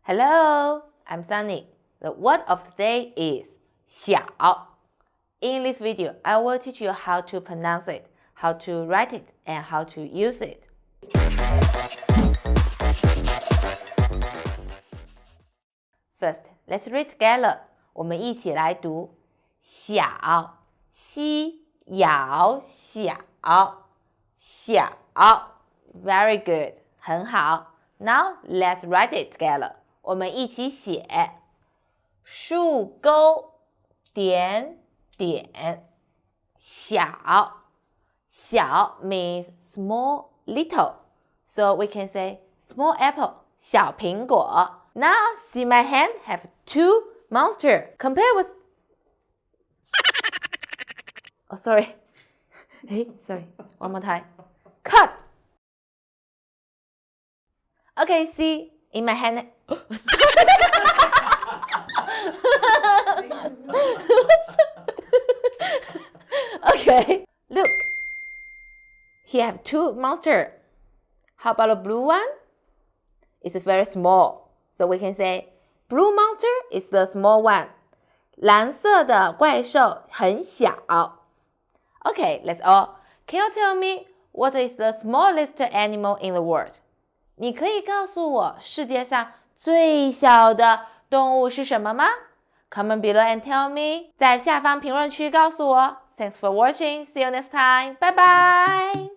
Hello, I'm Sunny. The word of the day is 小. In this video, I will teach you how to pronounce it, how to write it, and how to use it. First, let's read together. 我们一起来读小西咬小小 Very good, 很好。Now, let's write it together. 我们一起写竖钩点点小小 means small, little. So we can say small apple, 小苹果。Now, see my hand have two monsters. Compare with... Oh, sorry. Hey, sorry. One more time. Cut. Okay, see, in my hand... Okay, look. Here have two monsters. How about the blue one? It's very small. So we can say, blue monster is the small one. 蓝色的怪兽很小。Okay, let's all. Can you tell me what is the smallest animal in the world? 你可以告诉我世界上最小的动物是什么吗？ Comment below and tell me. 在下方评论区告诉我。Thanks for watching. See you next time. Bye bye.